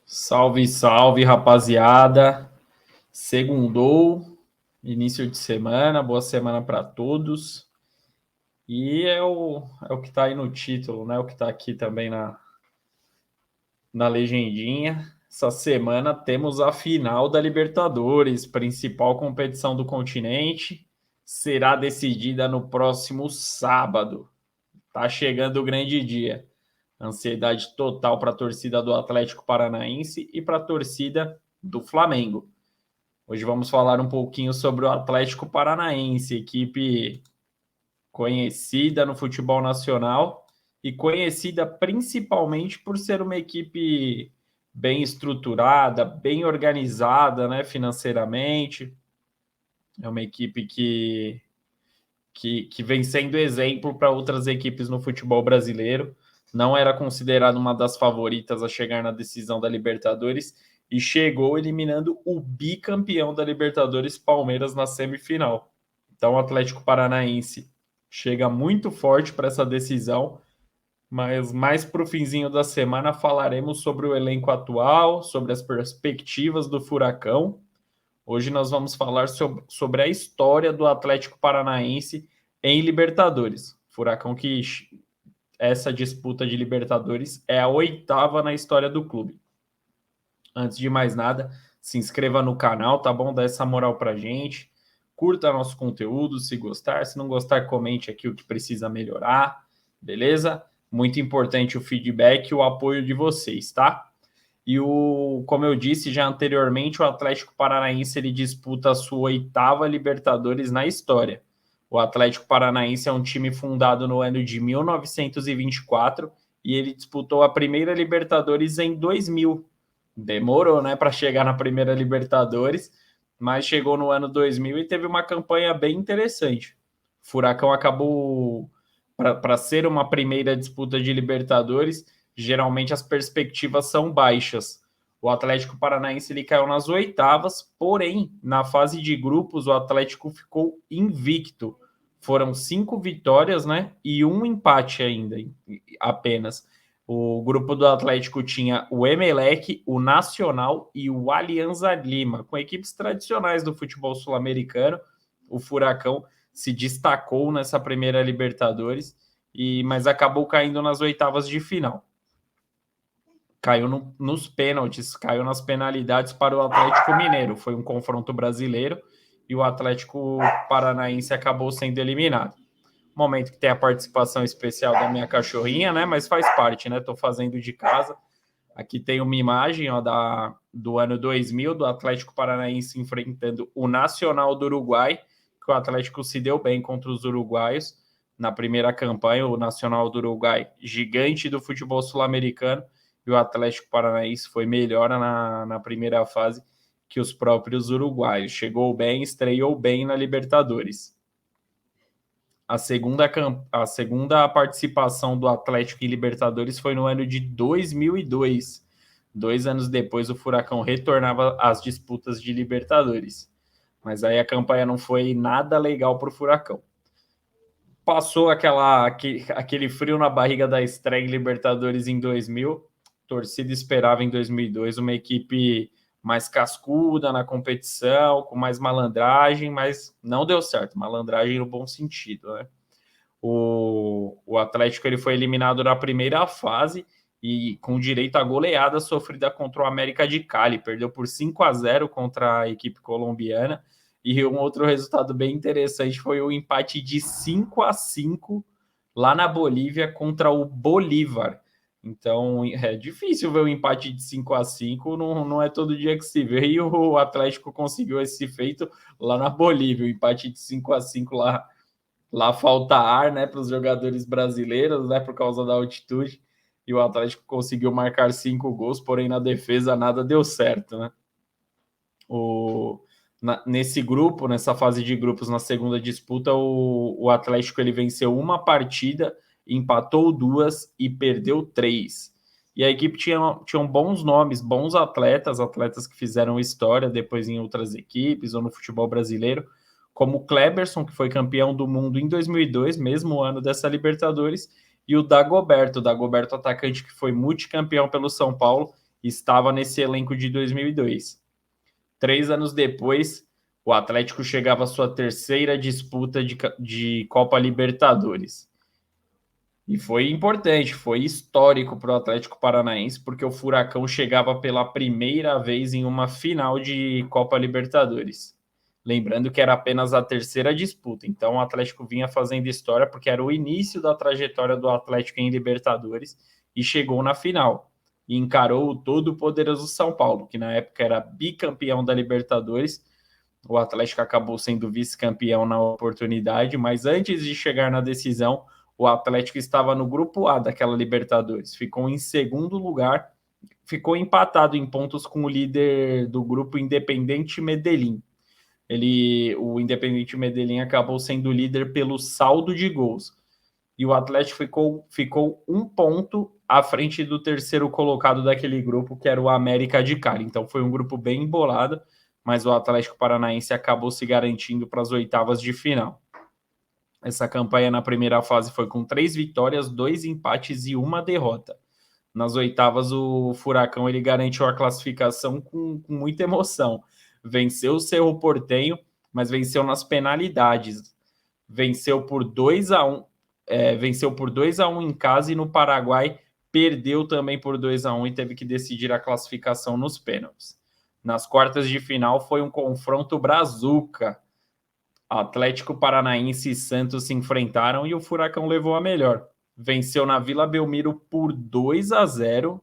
Salve, salve, rapaziada. Segundou, início de semana, boa semana para todos. E é o que está aí no título, né? O que está aqui também na legendinha. Essa semana temos a final da Libertadores, principal competição do continente. Será decidida no próximo sábado. Tá chegando o grande dia. Ansiedade total para a torcida do Atlético Paranaense e para a torcida do Flamengo. Hoje vamos falar um pouquinho sobre o Atlético Paranaense, equipe conhecida no futebol nacional e conhecida principalmente por ser uma equipe bem estruturada, bem organizada, né, financeiramente. É uma equipe que vem sendo exemplo para outras equipes no futebol brasileiro. Não era considerada uma das favoritas a chegar na decisão da Libertadores e chegou eliminando o bicampeão da Libertadores, Palmeiras, na semifinal. Então o Atlético Paranaense chega muito forte para essa decisão, mas mais para o finzinho da semana falaremos sobre o elenco atual, sobre as perspectivas do Furacão. Hoje nós vamos falar sobre a história do Atlético Paranaense em Libertadores. Furacão que essa disputa de Libertadores é a 8ª na história do clube. Antes de mais nada, se inscreva no canal, tá bom? Dá essa moral pra gente. Curta nosso conteúdo, se gostar. Se não gostar, comente aqui o que precisa melhorar, beleza? Muito importante o feedback e o apoio de vocês, tá? E como eu disse já anteriormente, o Atlético Paranaense ele disputa a sua 8ª Libertadores na história. O Atlético Paranaense é um time fundado no ano de 1924 e ele disputou a primeira Libertadores em 2000. Demorou, né, para chegar na primeira Libertadores, mas chegou no ano 2000 e teve uma campanha bem interessante. O Furacão acabou, para ser uma primeira disputa de Libertadores, geralmente as perspectivas são baixas. O Atlético Paranaense ele caiu nas 8ª, porém, na fase de grupos, o Atlético ficou invicto. Foram 5 vitórias, né? E um empate ainda, apenas. O grupo do Atlético tinha o Emelec, o Nacional e o Alianza Lima, com equipes tradicionais do futebol sul-americano. O Furacão se destacou nessa primeira Libertadores, mas acabou caindo nas 8ª de final. Caiu nos pênaltis, caiu nas penalidades para o Atlético Mineiro. Foi um confronto brasileiro e o Atlético Paranaense acabou sendo eliminado. Momento que tem a participação especial da minha cachorrinha, né? Mas faz parte, né? Tô fazendo de casa. Aqui tem uma imagem ó, do ano 2000, do Atlético Paranaense enfrentando o Nacional do Uruguai, que o Atlético se deu bem contra os uruguaios na primeira campanha. O Nacional do Uruguai, gigante do futebol sul-americano, e o Atlético Paranaense foi melhor na primeira fase que os próprios uruguaios. Chegou bem, estreou bem na Libertadores. A segunda participação do Atlético em Libertadores foi no ano de 2002. 2 anos depois, o Furacão retornava às disputas de Libertadores. Mas aí a campanha não foi nada legal para o Furacão. Passou aquele frio na barriga da estreia em Libertadores em 2000. A torcida esperava em 2002 uma equipe mais cascuda na competição, com mais malandragem, mas não deu certo. Malandragem no bom sentido, né? O Atlético ele foi eliminado na primeira fase e com direito à goleada sofrida contra o América de Cali. Perdeu por 5-0 contra a equipe colombiana. E um outro resultado bem interessante foi o empate de 5-5 lá na Bolívia contra o Bolívar. Então é difícil ver um empate de 5-5, não é todo dia que se vê, e o Atlético conseguiu esse feito lá na Bolívia, o empate de 5-5 lá falta ar, né, para os jogadores brasileiros, né, por causa da altitude, e o Atlético conseguiu marcar 5 gols, porém na defesa nada deu certo, né. Nesse grupo, nessa fase de grupos, na segunda disputa, o Atlético ele venceu uma partida, empatou 2 e perdeu 3. E a equipe tinha bons nomes, bons atletas que fizeram história depois em outras equipes ou no futebol brasileiro, como o Kleberson, que foi campeão do mundo em 2002, mesmo ano dessa Libertadores, e o Dagoberto atacante que foi multicampeão pelo São Paulo, estava nesse elenco de 2002. 3 anos depois, o Atlético chegava à sua terceira disputa de Copa Libertadores. E foi importante, foi histórico para o Atlético Paranaense, porque o Furacão chegava pela primeira vez em uma final de Copa Libertadores. Lembrando que era apenas a terceira disputa, então o Atlético vinha fazendo história porque era o início da trajetória do Atlético em Libertadores e chegou na final. E encarou o todo-poderoso São Paulo, que na época era bicampeão da Libertadores. O Atlético acabou sendo vice-campeão na oportunidade, mas antes de chegar na decisão, o Atlético estava no grupo A daquela Libertadores, ficou em segundo lugar, ficou empatado em pontos com o líder do grupo Independente Medellín. O Independente Medellín acabou sendo líder pelo saldo de gols. E o Atlético ficou um ponto à frente do terceiro colocado daquele grupo, que era o América de Cali. Então foi um grupo bem embolado, mas o Atlético Paranaense acabou se garantindo para as oitavas de final. Essa campanha na primeira fase foi com 3 vitórias, 2 empates e 1 derrota. Nas oitavas, o Furacão ele garantiu a classificação com muita emoção. Venceu o Cerro Porteño, mas venceu nas penalidades. Venceu por 2-1, venceu por 2-1 em casa, e no Paraguai perdeu também por 2-1 e teve que decidir a classificação nos pênaltis. Nas quartas de final foi um confronto brazuca. Atlético Paranaense e Santos se enfrentaram e o Furacão levou a melhor. Venceu na Vila Belmiro por 2-0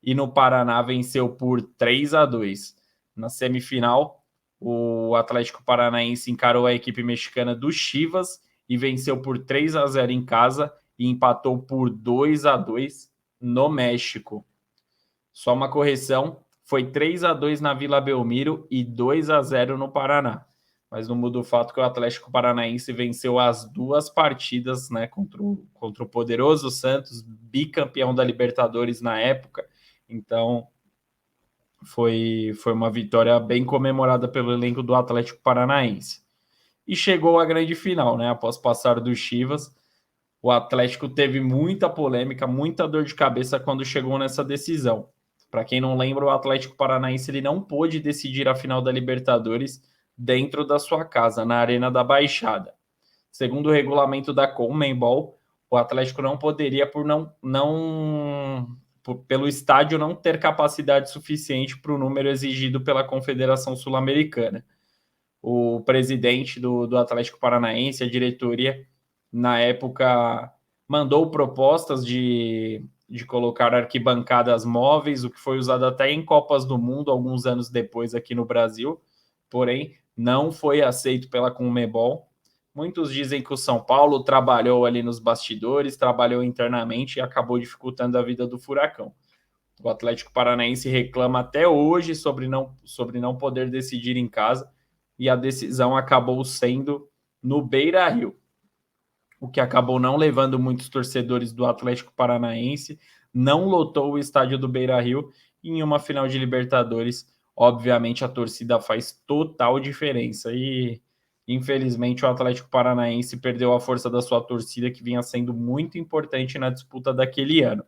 e no Paraná venceu por 3-2. Na semifinal, o Atlético Paranaense encarou a equipe mexicana do Chivas e venceu por 3-0 em casa e empatou por 2-2 no México. Só uma correção, foi 3-2 na Vila Belmiro e 2-0 no Paraná. Mas não muda o fato que o Atlético Paranaense venceu as 2 partidas, né, contra o poderoso Santos, bicampeão da Libertadores na época. Então, foi uma vitória bem comemorada pelo elenco do Atlético Paranaense. E chegou a grande final, né? Após passar do Chivas, o Atlético teve muita polêmica, muita dor de cabeça quando chegou nessa decisão. Para quem não lembra, o Atlético Paranaense ele não pôde decidir a final da Libertadores dentro da sua casa, na Arena da Baixada. Segundo o regulamento da Conmebol, o Atlético não poderia pelo estádio não ter capacidade suficiente para o número exigido pela Confederação Sul-Americana. O presidente do Atlético Paranaense, a diretoria, na época, mandou propostas de colocar arquibancadas móveis, o que foi usado até em Copas do Mundo, alguns anos depois aqui no Brasil, porém não foi aceito pela Conmebol. Muitos dizem que o São Paulo trabalhou ali nos bastidores, trabalhou internamente e acabou dificultando a vida do Furacão. O Atlético Paranaense reclama até hoje sobre não poder decidir em casa, e a decisão acabou sendo no Beira-Rio, o que acabou não levando muitos torcedores do Atlético Paranaense, não lotou o estádio do Beira-Rio, e em uma final de Libertadores, obviamente a torcida faz total diferença, e infelizmente o Atlético Paranaense perdeu a força da sua torcida, que vinha sendo muito importante na disputa daquele ano.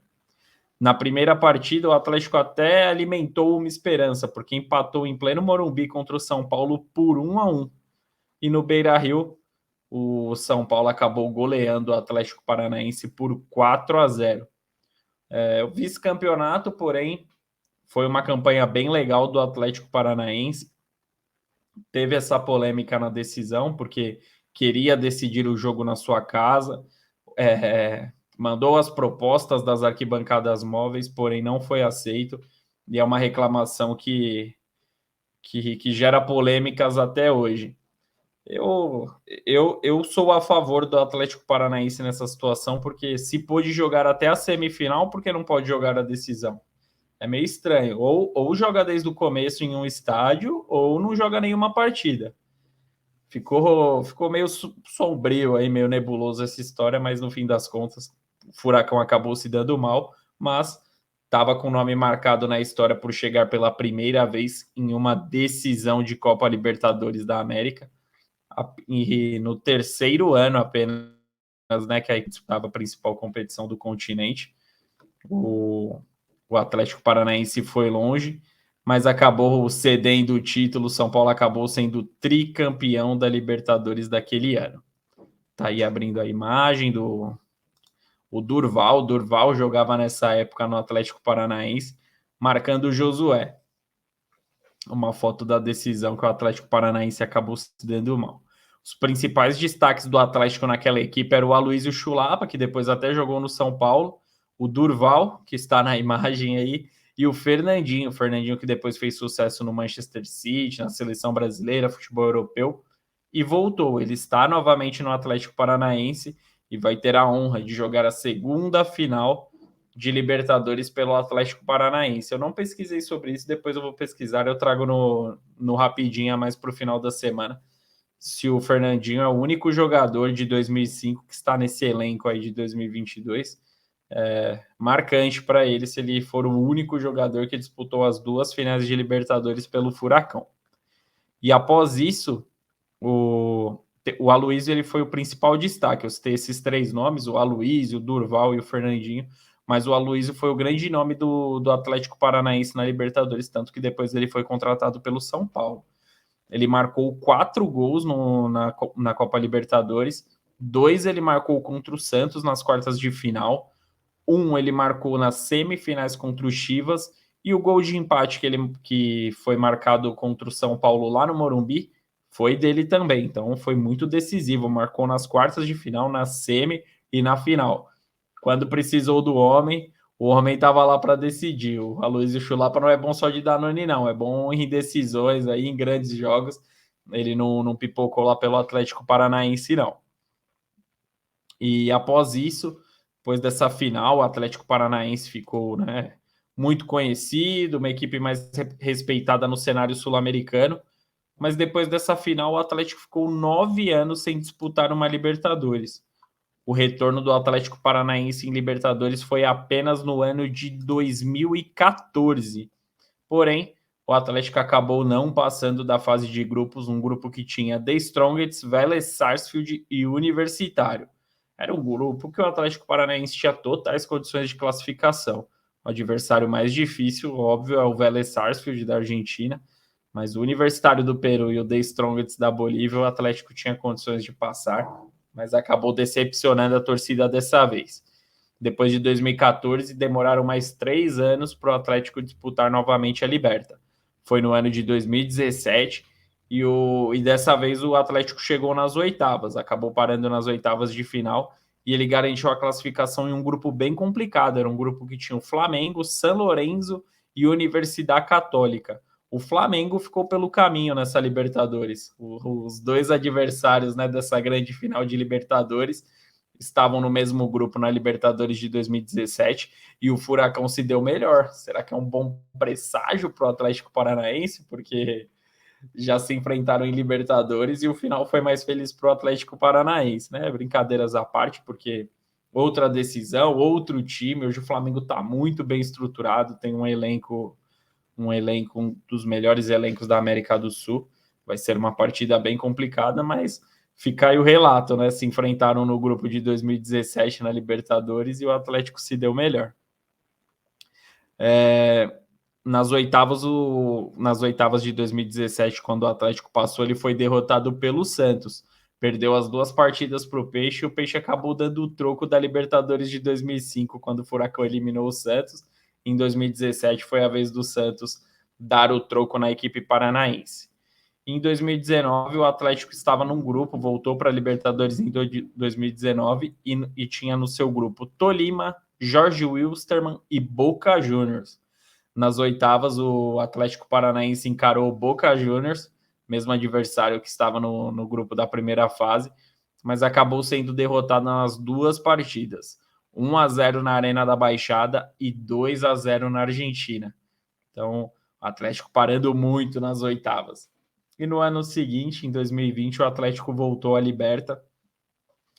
Na primeira partida, o Atlético até alimentou uma esperança, porque empatou em pleno Morumbi contra o São Paulo por 1-1. E no Beira-Rio, o São Paulo acabou goleando o Atlético Paranaense por 4-0. O vice-campeonato, porém, foi uma campanha bem legal do Atlético Paranaense. Teve essa polêmica na decisão, porque queria decidir o jogo na sua casa. Mandou as propostas das arquibancadas móveis, porém não foi aceito, e é uma reclamação que gera polêmicas até hoje. Eu sou a favor do Atlético Paranaense nessa situação, porque se pôde jogar até a semifinal, por que não pode jogar a decisão? É meio estranho. Ou joga desde o começo em um estádio, ou não joga nenhuma partida. Ficou meio sombrio aí, meio nebuloso essa história, mas no fim das contas, o Furacão acabou se dando mal, mas estava com o nome marcado na história por chegar pela primeira vez em uma decisão de Copa Libertadores da América. E no terceiro ano apenas, né, que aí disputava a principal competição do continente, o Atlético Paranaense foi longe, mas acabou cedendo o título. São Paulo acabou sendo tricampeão da Libertadores daquele ano. Tá aí abrindo a imagem do o Durval. O Durval jogava nessa época no Atlético Paranaense, marcando o Josué. Uma foto da decisão que o Atlético Paranaense acabou se dando mal. Os principais destaques do Atlético naquela equipe eram o Aloysio Chulapa, que depois até jogou no São Paulo, o Durval, que está na imagem aí, e o Fernandinho. O Fernandinho que depois fez sucesso no Manchester City, na seleção brasileira, futebol europeu, e voltou. Ele está novamente no Atlético Paranaense e vai ter a honra de jogar a segunda final de Libertadores pelo Atlético Paranaense. Eu não pesquisei sobre isso, depois eu vou pesquisar, eu trago no Rapidinha mais para o final da semana, se o Fernandinho é o único jogador de 2005 que está nesse elenco aí de 2022. Marcante para ele se ele for o único jogador que disputou as duas finais de Libertadores pelo Furacão. E após isso, o Aloysio ele foi o principal destaque. Eu citei esses três nomes, o Aloysio, o Durval e o Fernandinho, mas o Aloysio foi o grande nome do Atlético Paranaense na Libertadores, tanto que depois ele foi contratado pelo São Paulo. Ele marcou 4 gols na Copa Libertadores, 2 ele marcou contra o Santos nas quartas de final, 1 ele marcou nas semifinais contra o Chivas, e o gol de empate que foi marcado contra o São Paulo lá no Morumbi foi dele também. Então foi muito decisivo, marcou nas quartas de final, na semi e na final. Quando precisou do homem, o homem estava lá para decidir. O Aloysio Chulapa não é bom só de Danone, não. É bom em decisões, aí, em grandes jogos. Ele não pipocou lá pelo Atlético Paranaense, não. E após isso, depois dessa final, o Atlético Paranaense ficou, né, muito conhecido, uma equipe mais respeitada no cenário sul-americano. Mas depois dessa final, o Atlético ficou 9 anos sem disputar uma Libertadores. O retorno do Atlético Paranaense em Libertadores foi apenas no ano de 2014. Porém, o Atlético acabou não passando da fase de grupos, um grupo que tinha The Strongest, Vélez Sarsfield e Universitário. Era um grupo que o Atlético Paranaense tinha totais condições de classificação. O adversário mais difícil, óbvio, é o Vélez Sarsfield da Argentina, mas o Universitário do Peru e o The Strongest da Bolívia, o Atlético tinha condições de passar, mas acabou decepcionando a torcida dessa vez. Depois de 2014, demoraram mais 3 anos para o Atlético disputar novamente a Liberta. Foi no ano de 2017 e dessa vez o Atlético chegou nas oitavas, acabou parando nas oitavas de final e ele garantiu a classificação em um grupo bem complicado. Era um grupo que tinha o Flamengo, San Lorenzo e Universidade Católica. O Flamengo ficou pelo caminho nessa Libertadores. Os dois adversários, né, dessa grande final de Libertadores estavam no mesmo grupo na Libertadores de 2017 e o Furacão se deu melhor. Será que é um bom presságio para o Atlético Paranaense? Porque já se enfrentaram em Libertadores e o final foi mais feliz para o Atlético Paranaense, né? Brincadeiras à parte, porque outra decisão, outro time. Hoje o Flamengo está muito bem estruturado, tem um elenco, um dos melhores elencos da América do Sul. Vai ser uma partida bem complicada, mas fica aí o relato, né? Se enfrentaram no grupo de 2017 na Libertadores e o Atlético se deu melhor. Nas oitavas de 2017, quando o Atlético passou, ele foi derrotado pelo Santos. Perdeu as 2 partidas para o Peixe e o Peixe acabou dando o troco da Libertadores de 2005, quando o Furacão eliminou o Santos. Em 2017 foi a vez do Santos dar o troco na equipe paranaense. Em 2019, o Atlético estava num grupo, voltou para a Libertadores em 2019 e tinha no seu grupo Tolima, Jorge Wilstermann e Boca Juniors. Nas oitavas, o Atlético Paranaense encarou o Boca Juniors, mesmo adversário que estava no grupo da primeira fase, mas acabou sendo derrotado nas 2 partidas. 1-0 na Arena da Baixada e 2-0 na Argentina. Então, o Atlético parando muito nas oitavas. E no ano seguinte, em 2020, o Atlético voltou à Liberta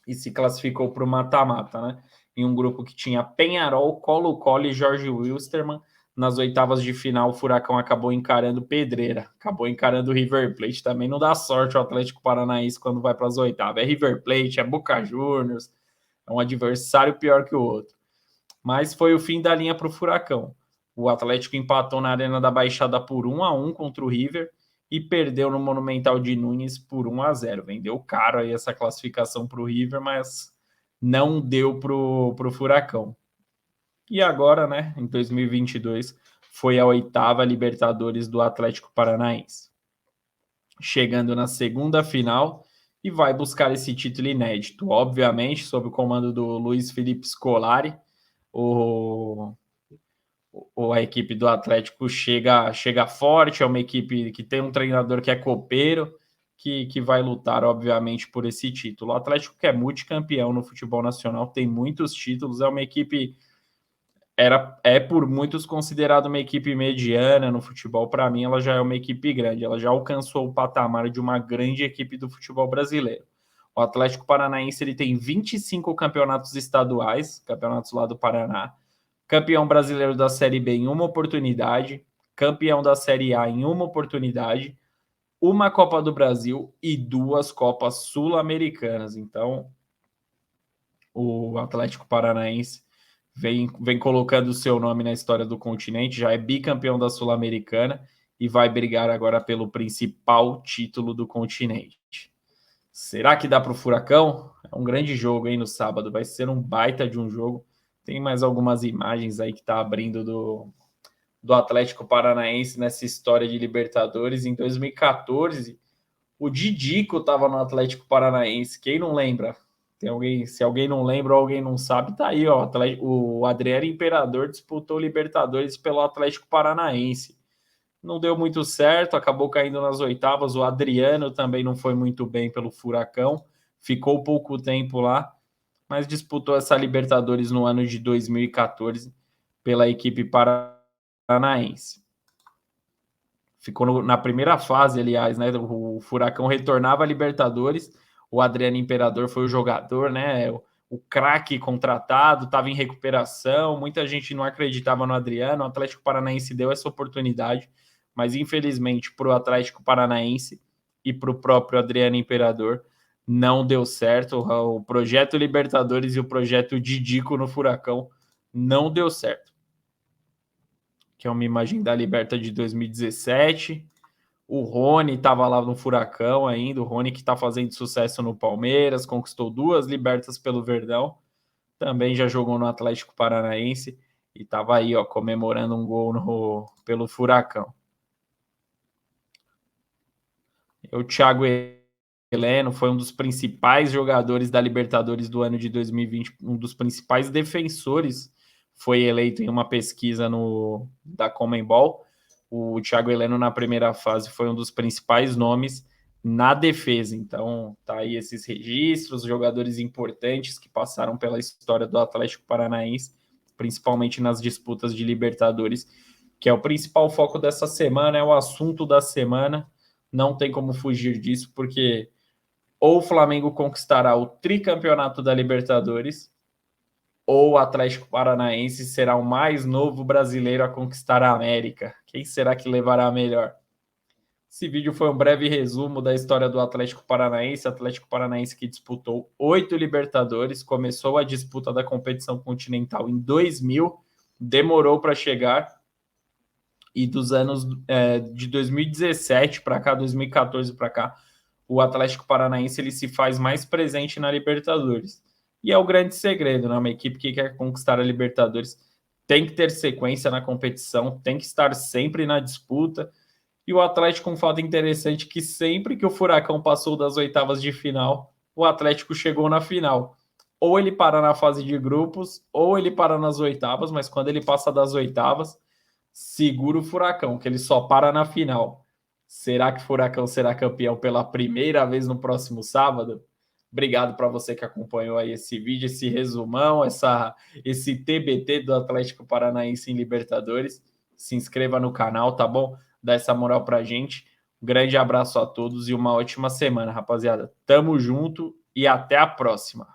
e se classificou para o mata-mata, né? em um grupo que tinha Peñarol, Colo-Colo e Jorge Wilstermann. Nas oitavas de final, o Furacão acabou encarando Pedreira, acabou encarando o River Plate. Também não dá sorte o Atlético Paranaense quando vai para as oitavas. É River Plate, é Boca Juniors, é um adversário pior que o outro. Mas foi o fim da linha para o Furacão. O Atlético empatou na Arena da Baixada por 1-1 contra o River e perdeu no Monumental de Nunes por 1-0. Vendeu caro aí essa classificação para o River, mas não deu para o Furacão. E agora, né, em 2022, foi a oitava Libertadores do Atlético Paranaense. Chegando na segunda final e vai buscar esse título inédito, obviamente, sob o comando do Luiz Felipe Scolari. A equipe do Atlético chega forte, é uma equipe que tem um treinador que é copeiro, que vai lutar, obviamente, por esse título. O Atlético, que é multicampeão no futebol nacional, tem muitos títulos, é uma equipe... É por muitos considerada uma equipe mediana no futebol. Para mim, ela já é uma equipe grande, ela já alcançou o patamar de uma grande equipe do futebol brasileiro. O Atlético Paranaense ele tem 25 campeonatos estaduais, campeonatos lá do Paraná, campeão brasileiro da Série B em uma oportunidade, campeão da Série A em uma oportunidade, uma Copa do Brasil e 2 Copas Sul-Americanas. Então, o Atlético Paranaense vem colocando o seu nome na história do continente, já é bicampeão da Sul-Americana e vai brigar agora pelo principal título do continente. Será que dá para o Furacão? É um grande jogo, hein, no sábado. Vai ser um baita de um jogo. Tem mais algumas imagens aí que está abrindo do Atlético Paranaense nessa história de Libertadores. Em 2014, o Didico estava no Atlético Paranaense. Quem não lembra? Se alguém não lembra ou alguém não sabe, tá aí, ó. O Adriano Imperador disputou Libertadores pelo Atlético Paranaense. Não deu muito certo, acabou caindo nas oitavas. O Adriano também não foi muito bem pelo Furacão, ficou pouco tempo lá, mas disputou essa Libertadores no ano de 2014 pela equipe paranaense. Ficou na primeira fase, aliás, né? O Furacão retornava a Libertadores, o Adriano Imperador foi o jogador, né? O craque contratado, estava em recuperação, muita gente não acreditava no Adriano, o Atlético Paranaense deu essa oportunidade, mas infelizmente para o Atlético Paranaense e para o próprio Adriano Imperador não deu certo. O projeto Libertadores e o projeto Didico no Furacão não deu certo. Que é uma imagem da Liberta de 2017. O Rony estava lá no Furacão ainda, o Rony que está fazendo sucesso no Palmeiras, conquistou 2 Libertas pelo Verdão, também já jogou no Atlético Paranaense e estava aí, ó, comemorando um gol pelo Furacão. O Thiago Heleno foi um dos principais jogadores da Libertadores do ano de 2020, um dos principais defensores, foi eleito em uma pesquisa da Conmebol. O Thiago Heleno, na primeira fase, foi um dos principais nomes na defesa. Então, tá aí esses registros, jogadores importantes que passaram pela história do Atlético Paranaense, principalmente nas disputas de Libertadores, que é o principal foco dessa semana, é o assunto da semana. Não tem como fugir disso, porque ou o Flamengo conquistará o tricampeonato da Libertadores, ou o Atlético Paranaense será o mais novo brasileiro a conquistar a América. Quem será que levará a melhor? Esse vídeo foi um breve resumo da história do Atlético Paranaense que disputou 8 Libertadores, começou a disputa da competição continental em 2000, demorou para chegar, e dos anos de 2017 para cá, 2014 para cá, o Atlético Paranaense ele se faz mais presente na Libertadores. E é o grande segredo, né? Uma equipe que quer conquistar a Libertadores tem que ter sequência na competição, tem que estar sempre na disputa. E o Atlético, um fato interessante, que sempre que o Furacão passou das oitavas de final, o Atlético chegou na final. Ou ele para na fase de grupos, ou ele para nas oitavas, mas quando ele passa das oitavas, segura o Furacão, que ele só para na final. Será que o Furacão será campeão pela primeira vez no próximo sábado? Obrigado para você que acompanhou aí esse vídeo, esse resumão, esse TBT do Atlético Paranaense em Libertadores. Se inscreva no canal, tá bom? Dá essa moral pra gente. Um grande abraço a todos e uma ótima semana, rapaziada. Tamo junto e até a próxima.